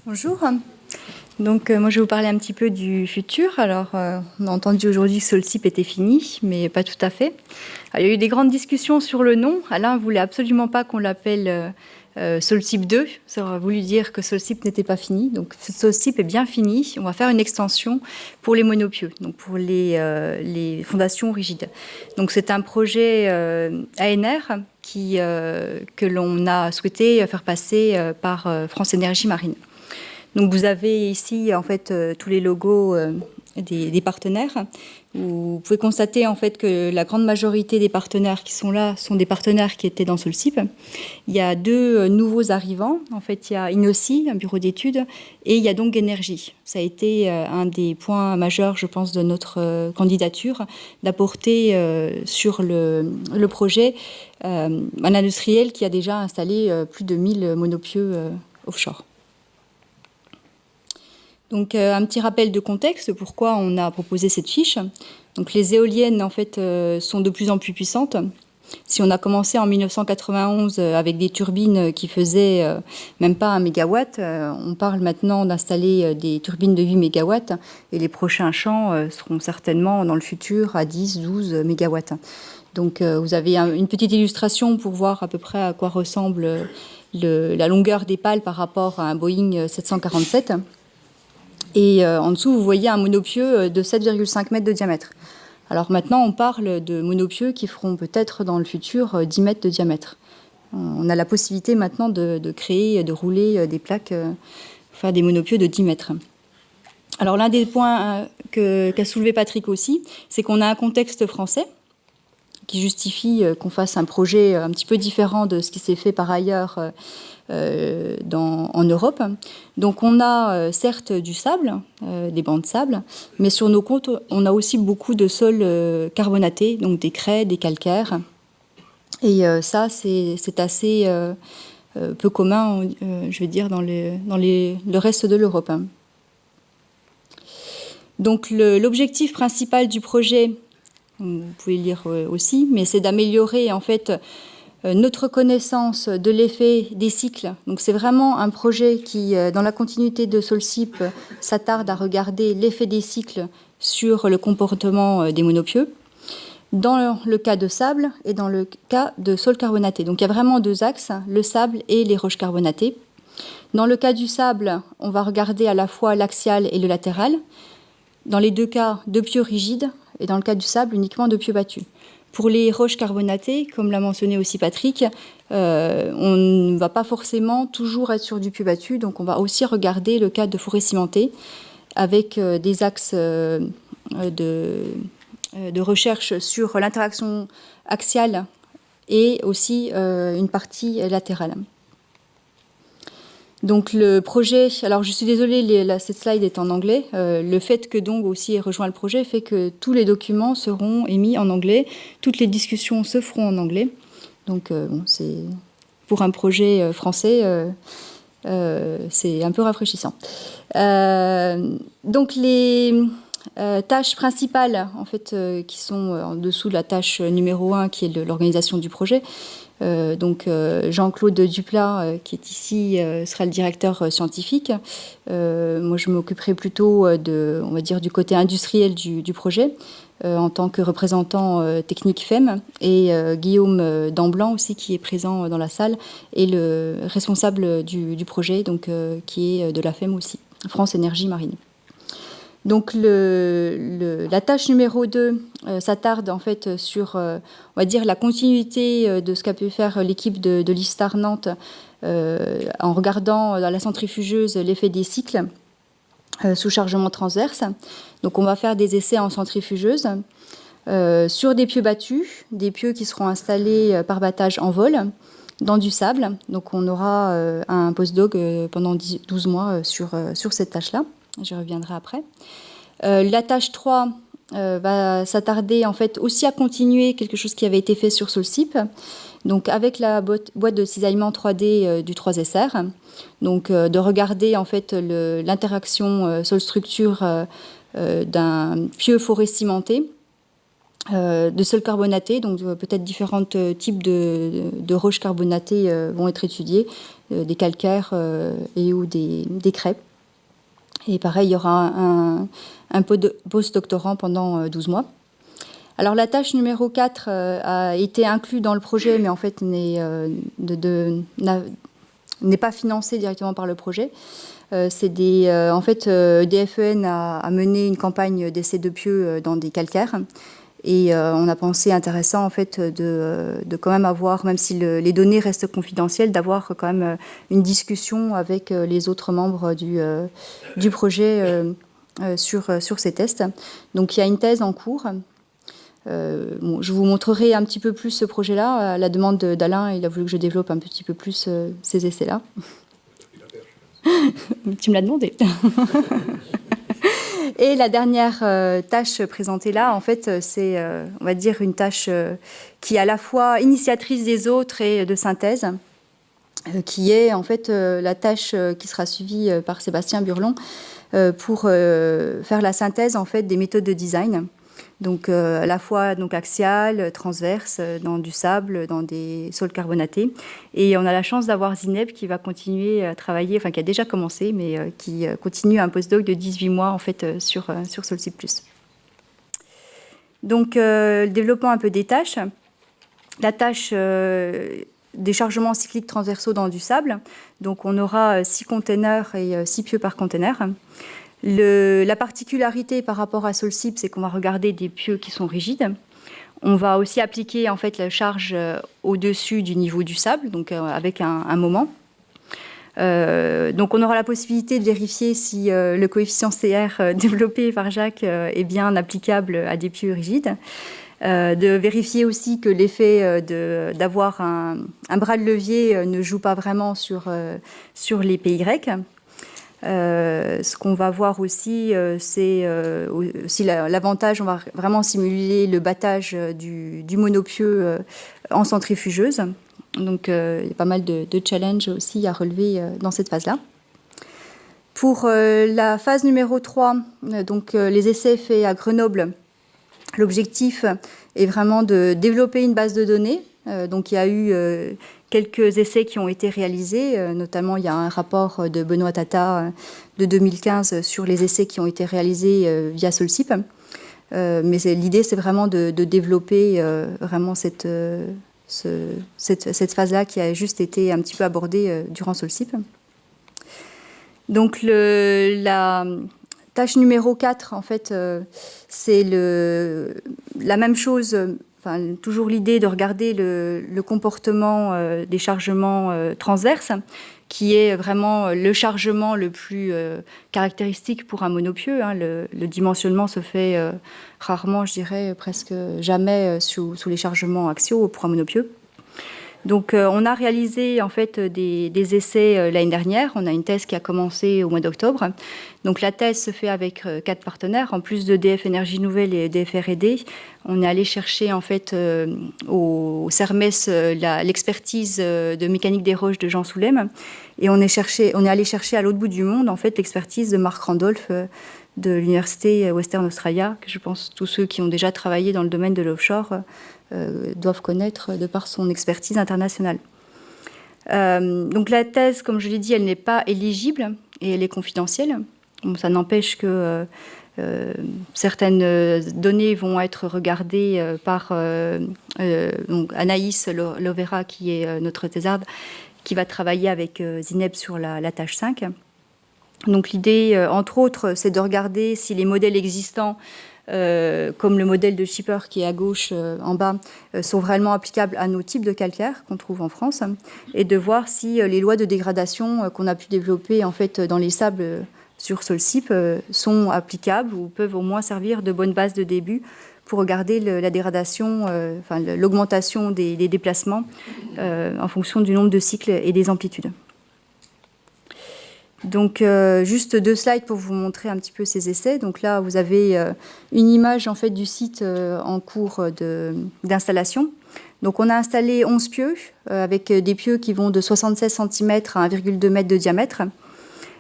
Bonjour. Donc, moi, je vais vous parler un petit peu du futur. Alors, on a entendu aujourd'hui que Solcip était fini, mais pas tout à fait. Alors, il y a eu des grandes discussions sur le nom. Alain ne voulait absolument pas qu'on l'appelle Solcip 2. Ça aurait voulu dire que Solcip n'était pas fini. Donc, Solcip est bien fini. On va faire une extension pour les monopieux, donc pour les fondations rigides. Donc, c'est un projet ANR que l'on a souhaité faire passer par France Énergie Marine. Donc vous avez ici en fait tous les logos des partenaires. Vous pouvez constater en fait que la grande majorité des partenaires qui sont là sont des partenaires qui étaient dans Solcip. Il y a deux nouveaux arrivants. En fait, il y a Innossi, un bureau d'études, et il y a donc Énergie. Ça a été un des points majeurs, je pense, de notre candidature, d'apporter sur le projet un industriel qui a déjà installé plus de 1000 monopieux offshore. Donc un petit rappel de contexte, pourquoi on a proposé cette fiche. Donc les éoliennes en fait sont de plus en plus puissantes. Si on a commencé en 1991 avec des turbines qui faisaient même pas 1 mégawatt, on parle maintenant d'installer des turbines de 8 mégawatts et les prochains champs seront certainement dans le futur à 10, 12 mégawatts. Donc vous avez une petite illustration pour voir à peu près à quoi ressemble la longueur des pales par rapport à un Boeing 747. Et en dessous, vous voyez un monopieux de 7,5 mètres de diamètre. Alors maintenant, on parle de monopieux qui feront peut-être dans le futur 10 mètres de diamètre. On a la possibilité maintenant de créer, de rouler des plaques, faire des monopieux de 10 mètres. Alors l'un des points qu'a soulevé Patrick aussi, c'est qu'on a un contexte français qui justifie qu'on fasse un projet un petit peu différent de ce qui s'est fait par ailleurs en Europe. Donc on a certes du sable, des bancs de sable, mais sur nos côtes, on a aussi beaucoup de sols carbonatés, donc des craies, des calcaires. Et ça, c'est assez peu commun, je vais dire, dans le reste de l'Europe. Donc l'objectif principal du projet, vous pouvez le lire aussi, mais c'est d'améliorer en fait notre connaissance de l'effet des cycles. Donc c'est vraiment un projet qui, dans la continuité de Solcip, s'attarde à regarder l'effet des cycles sur le comportement des monopieux, dans le cas de sable et dans le cas de sol carbonaté. Donc il y a vraiment deux axes, le sable et les roches carbonatées. Dans le cas du sable, on va regarder à la fois l'axial et le latéral. Dans les deux cas, deux pieux rigides, et dans le cas du sable, uniquement deux pieux battus. Pour les roches carbonatées, comme l'a mentionné aussi Patrick, on ne va pas forcément toujours être sur du pieux battu, donc on va aussi regarder le cas de forêt cimentée avec des axes de recherche sur l'interaction axiale et aussi une partie latérale. Donc le projet, alors je suis désolée, cette slide est en anglais. Le fait que Dong aussi ait rejoint le projet fait que tous les documents seront émis en anglais, toutes les discussions se feront en anglais. Donc bon, c'est pour un projet français, c'est un peu rafraîchissant. Donc les tâches principales, en fait, qui sont en dessous de la tâche numéro 1, qui est l'organisation du projet. Donc Jean-Claude Duplat, qui est ici, sera le directeur scientifique. Moi, je m'occuperai plutôt on va dire, du côté industriel du projet, en tant que représentant technique FEM, et Guillaume Damblanc aussi, qui est présent dans la salle, et le responsable du projet, donc, qui est de la FEM aussi, France Énergie Marine. Donc la tâche numéro 2 s'attarde en fait sur, on va dire, la continuité de ce qu'a pu faire l'équipe de l'ISTAR Nantes en regardant dans la centrifugeuse l'effet des cycles sous chargement transverse. Donc on va faire des essais en centrifugeuse sur des pieux battus, des pieux qui seront installés par battage en vol dans du sable. Donc on aura un postdoc pendant 12 mois sur cette tâche-là. Je reviendrai après. La tâche 3 va s'attarder en fait aussi à continuer quelque chose qui avait été fait sur Solcip, donc avec la boîte de cisaillement 3D du 3SR, donc de regarder en fait l'interaction sol-structure d'un pieux forêt cimenté, de sol carbonaté, donc peut-être différents types de roches carbonatées vont être étudiés, des calcaires et ou des crêpes. Et pareil, il y aura un post-doctorant pendant 12 mois. Alors la tâche numéro 4 a été inclue dans le projet, mais en fait n'est pas financée directement par le projet. En fait, DFEN a mené une campagne d'essais de pieux dans des calcaires. Et on a pensé intéressant en fait de quand même avoir, même si les données restent confidentielles, d'avoir quand même une discussion avec les autres membres du projet sur ces tests. Donc il y a une thèse en cours. Bon, je vous montrerai un petit peu plus ce projet-là. À la demande d'Alain, il a voulu que je développe un petit peu plus ces essais-là. Tu me l'as demandé. Et la dernière tâche présentée là, en fait, c'est, on va dire, une tâche qui est à la fois initiatrice des autres et de synthèse, qui est en fait la tâche qui sera suivie par Sébastien Burlon pour faire la synthèse en fait des méthodes de design. Donc à la fois donc axiale, transverse, dans du sable, dans des sols carbonatés. Et on a la chance d'avoir Zineb qui va continuer à travailler, enfin qui a déjà commencé, mais qui continue un postdoc de 18 mois en fait sur Solcyp+. Donc développons un peu des tâches. La tâche des chargements cycliques transversaux dans du sable. Donc on aura 6 containers et 6 pieux par container. La particularité par rapport à Solcyp, c'est qu'on va regarder des pieux qui sont rigides. On va aussi appliquer en fait la charge au-dessus du niveau du sable, donc avec un moment. Donc on aura la possibilité de vérifier si le coefficient CR développé par Jacques est bien applicable à des pieux rigides. De vérifier aussi que l'effet d'avoir un bras de levier ne joue pas vraiment sur les PY. Ce qu'on va voir aussi, c'est aussi l'avantage, on va vraiment simuler le battage du monopieux en centrifugeuse. Donc il y a pas mal de challenges aussi à relever dans cette phase-là. Pour la phase numéro 3, donc les essais faits à Grenoble, l'objectif est vraiment de développer une base de données. Donc il y a eu quelques essais qui ont été réalisés, notamment il y a un rapport de Benoît Tata de 2015 sur les essais qui ont été réalisés via Solcyp. Mais l'idée, c'est vraiment de développer vraiment cette phase-là qui a juste été un petit peu abordée durant Solcyp. Donc la tâche numéro 4, en fait, c'est la même chose. Enfin, toujours l'idée de regarder le comportement des chargements transverses, qui est vraiment le chargement le plus caractéristique pour un monopieux. Hein. Le dimensionnement se fait rarement, je dirais presque jamais sous les chargements axiaux pour un monopieux. Donc on a réalisé en fait des essais l'année dernière. On a une thèse qui a commencé au mois d'octobre. Donc la thèse se fait avec 4 partenaires. En plus de DF Énergie Nouvelle et DF R&D, on est allé chercher en fait au CERMES l'expertise de mécanique des roches de Jean Soulem. Et on est allé chercher à l'autre bout du monde en fait l'expertise de Mark Randolph de l'université Western Australia, que je pense tous ceux qui ont déjà travaillé dans le domaine de l'offshore doivent connaître de par son expertise internationale. Donc la thèse, comme je l'ai dit, elle n'est pas éligible et elle est confidentielle. Donc, ça n'empêche que certaines données vont être regardées par donc Anaïs Lovera, qui est notre thésarde, qui va travailler avec Zineb sur la tâche 5. Donc l'idée, entre autres, c'est de regarder si les modèles existants comme le modèle de Schipper qui est à gauche en bas, sont vraiment applicables à nos types de calcaire qu'on trouve en France, et de voir si les lois de dégradation qu'on a pu développer en fait, dans les sables sur Solcyp sont applicables ou peuvent au moins servir de bonne base de début pour regarder la dégradation, enfin, l'augmentation des déplacements en fonction du nombre de cycles et des amplitudes. Donc, juste 2 slides pour vous montrer un petit peu ces essais. Donc là, vous avez une image en fait, du site en cours d'installation. Donc, on a installé 11 pieux avec des pieux qui vont de 76 cm à 1,2 m de diamètre.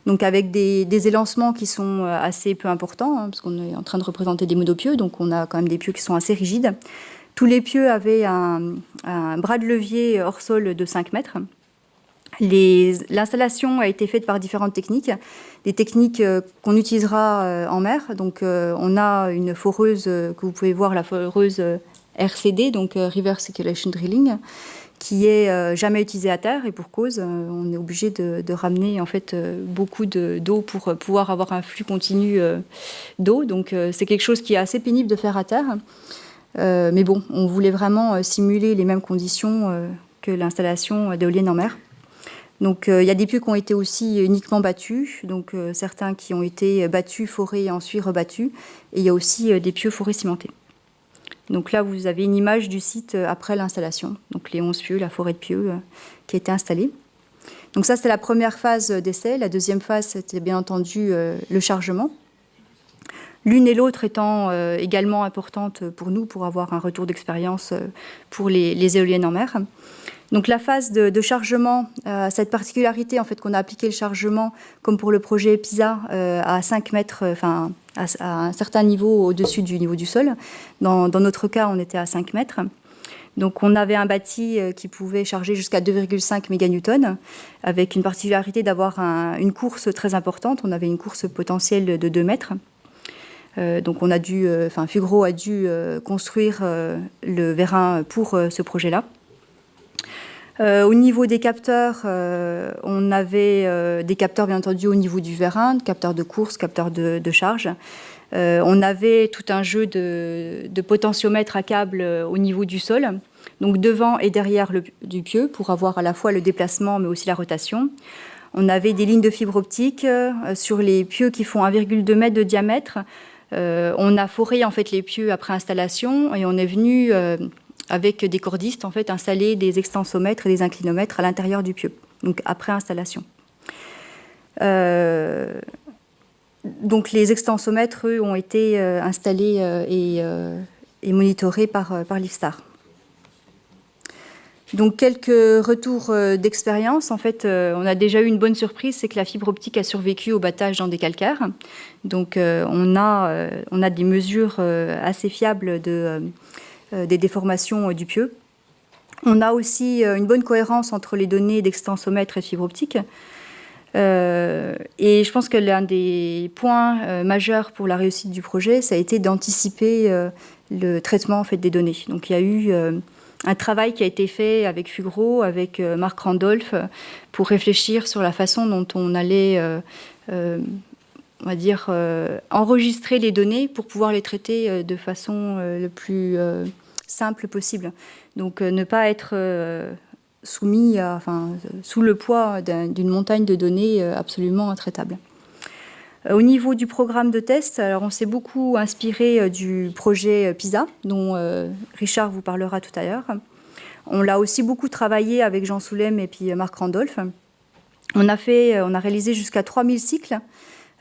Donc, avec des élancements qui sont assez peu importants, hein, parce qu'on est en train de représenter des monopieux. Donc, on a quand même des pieux qui sont assez rigides. Tous les pieux avaient un bras de levier hors sol de 5 mètres. L'installation a été faite par différentes techniques, des techniques qu'on utilisera en mer. Donc on a une foreuse que vous pouvez voir, la foreuse RCD, donc River Circulation Drilling, qui est jamais utilisée à terre, et pour cause, on est obligé de ramener en fait beaucoup d'eau pour pouvoir avoir un flux continu d'eau. Donc c'est quelque chose qui est assez pénible de faire à terre. Mais bon, on voulait vraiment simuler les mêmes conditions que l'installation d'éoliennes en mer. Donc il y a des pieux qui ont été aussi uniquement battus, donc certains qui ont été battus, forés et ensuite rebattus, et il y a aussi des pieux forés cimentés. Donc là, vous avez une image du site après l'installation, donc les 11 pieux, la forêt de pieux qui a été installée. Donc ça, c'était la première phase d'essai. La deuxième phase, c'était bien entendu le chargement. L'une et l'autre étant également importantes pour nous, pour avoir un retour d'expérience pour les éoliennes en mer. Donc la phase de chargement, cette particularité en fait qu'on a appliqué le chargement comme pour le projet PISA à 5 mètres, enfin à un certain niveau au-dessus du niveau du sol. Dans notre cas, on était à 5 mètres. Donc on avait un bâti qui pouvait charger jusqu'à 2,5 méganewtons, avec une particularité d'avoir une course très importante. On avait une course potentielle de 2 mètres. Donc on a dû, Fugro a dû construire le vérin pour ce projet-là. Au niveau des capteurs, on avait des capteurs bien entendu au niveau du vérin, capteurs de course, capteurs de charge. On avait tout un jeu de potentiomètres à câble au niveau du sol, donc devant et derrière du pieu, pour avoir à la fois le déplacement mais aussi la rotation. On avait des lignes de fibre optique sur les pieux qui font 1,2 m de diamètre. On a foré en fait les pieux après installation et on est venu avec des cordistes en fait installer des extensomètres et des inclinomètres à l'intérieur du pieu, donc après installation. Donc les extensomètres, eux, ont été installés et monitorés par l'IFSTAR. Donc quelques retours d'expérience. En fait, on a déjà eu une bonne surprise, c'est que la fibre optique a survécu au battage dans des calcaires. Donc on a des mesures assez fiables des déformations du pieu. On a aussi une bonne cohérence entre les données d'extensomètre et de fibre optique. Et je pense que l'un des points majeurs pour la réussite du projet, ça a été d'anticiper le traitement en fait, des données. Donc il y a eu un travail qui a été fait avec Fugro, avec Marc Randolph, pour réfléchir sur la façon dont on allait, on va dire, enregistrer les données pour pouvoir les traiter de façon le plus simple possible. Donc ne pas être soumis sous le poids d'une montagne de données absolument intraitable. Au niveau du programme de test, alors on s'est beaucoup inspiré du projet PISA, dont Richard vous parlera tout à l'heure. On l'a aussi beaucoup travaillé avec Jean Soulem et puis Marc Randolph. On a réalisé jusqu'à 3000 cycles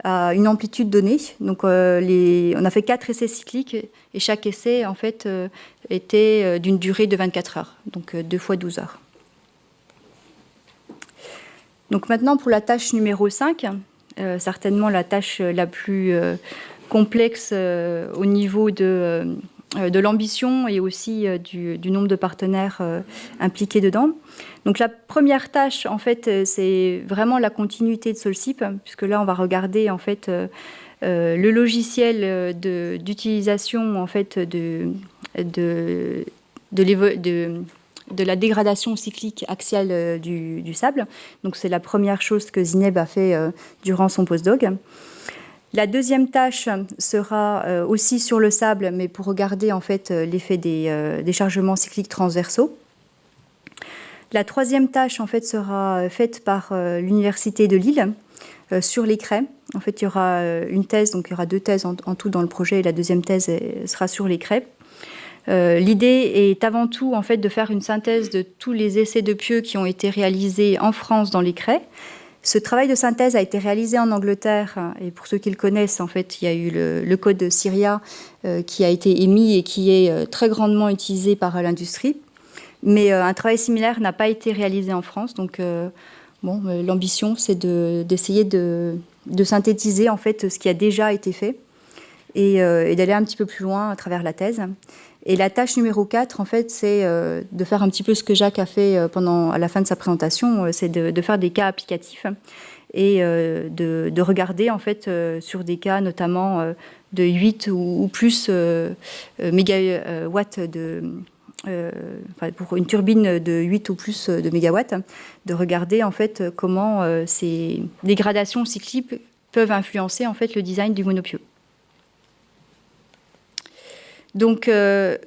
à une amplitude donnée. Donc on a fait 4 essais cycliques et chaque essai en fait était d'une durée de 24 heures, donc 2 fois 12 heures. Donc maintenant pour la tâche numéro 5, certainement la tâche la plus complexe au niveau de l'ambition et aussi du nombre de partenaires impliqués dedans. Donc la première tâche, en fait, c'est vraiment la continuité de Solcip, puisque là, on va regarder en fait le logiciel d'utilisation en fait de la dégradation cyclique axiale du sable. Donc c'est la première chose que Zineb a fait durant son postdoc. La deuxième tâche sera aussi sur le sable, mais pour regarder en fait l'effet des chargements cycliques transversaux. La troisième tâche en fait sera faite par l'Université de Lille sur les craies. En fait, il y aura une thèse, donc il y aura 2 thèses en tout dans le projet, et la deuxième thèse sera sur les craies. L'idée est avant tout en fait de faire une synthèse de tous les essais de pieux qui ont été réalisés en France dans les craies. Ce travail de synthèse a été réalisé en Angleterre, et pour ceux qui le connaissent, en fait, il y a eu le code Syria qui a été émis et qui est très grandement utilisé par l'industrie. Mais un travail similaire n'a pas été réalisé en France, donc l'ambition c'est d'essayer de synthétiser en fait ce qui a déjà été fait et d'aller un petit peu plus loin à travers la thèse. Et la tâche numéro 4, en fait, c'est de faire un petit peu ce que Jacques a fait à la fin de sa présentation, c'est de faire des cas applicatifs et de regarder, en fait, sur des cas notamment de 8 ou plus mégawatts pour une turbine de 8 ou plus de mégawatts, de regarder, en fait, comment ces dégradations cycliques peuvent influencer, en fait, le design du monopieux. Donc,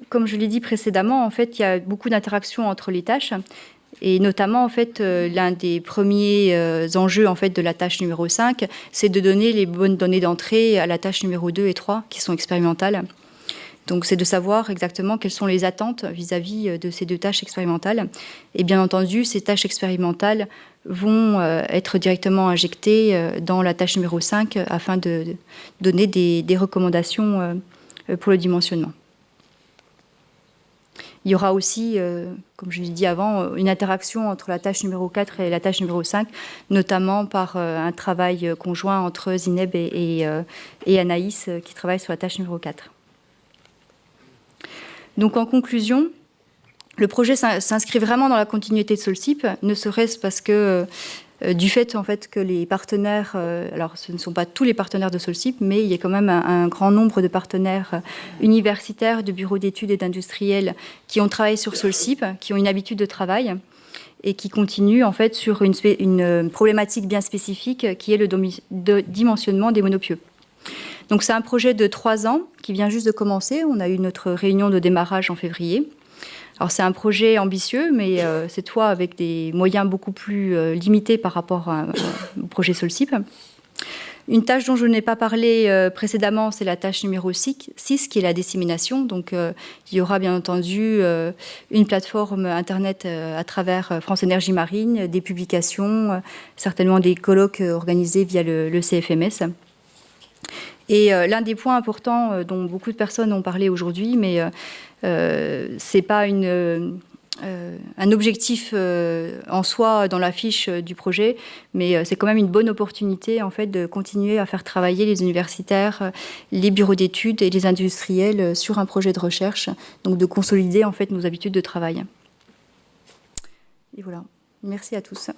comme je l'ai dit précédemment, en fait, il y a beaucoup d'interactions entre les tâches, et notamment, en fait, l'un des premiers enjeux, en fait, de la tâche numéro 5, c'est de donner les bonnes données d'entrée à la tâche numéro 2 et 3, qui sont expérimentales. Donc, c'est de savoir exactement quelles sont les attentes vis-à-vis de ces deux tâches expérimentales. Et bien entendu, ces tâches expérimentales vont être directement injectées dans la tâche numéro 5 afin de donner des recommandations pour le dimensionnement. Il y aura aussi, comme je l'ai dit avant, une interaction entre la tâche numéro 4 et la tâche numéro 5, notamment par un travail conjoint entre Zineb et Anaïs qui travaillent sur la tâche numéro 4. Donc en conclusion, le projet s'inscrit vraiment dans la continuité de Solcip, ne serait-ce parce que du fait, en fait, que les partenaires, alors ce ne sont pas tous les partenaires de Solcip, mais il y a quand même un grand nombre de partenaires universitaires, de bureaux d'études et d'industriels qui ont travaillé sur Solcip, qui ont une habitude de travail et qui continuent, en fait, sur une problématique bien spécifique qui est le dimensionnement des monopieux. Donc c'est un projet de 3 ans qui vient juste de commencer. On a eu notre réunion de démarrage en février. Alors c'est un projet ambitieux, mais cette fois avec des moyens beaucoup plus limités par rapport au projet Solcip. Une tâche dont je n'ai pas parlé précédemment, c'est la tâche numéro 6, qui est la dissémination. Donc il y aura bien entendu une plateforme Internet à travers France Énergie Marine, des publications, certainement des colloques organisés via le CFMS. Et l'un des points importants dont beaucoup de personnes ont parlé aujourd'hui, mais c'est pas un objectif en soi dans la fiche du projet, mais c'est quand même une bonne opportunité en fait de continuer à faire travailler les universitaires, les bureaux d'études et les industriels sur un projet de recherche, donc de consolider en fait nos habitudes de travail. Et voilà. Merci à tous.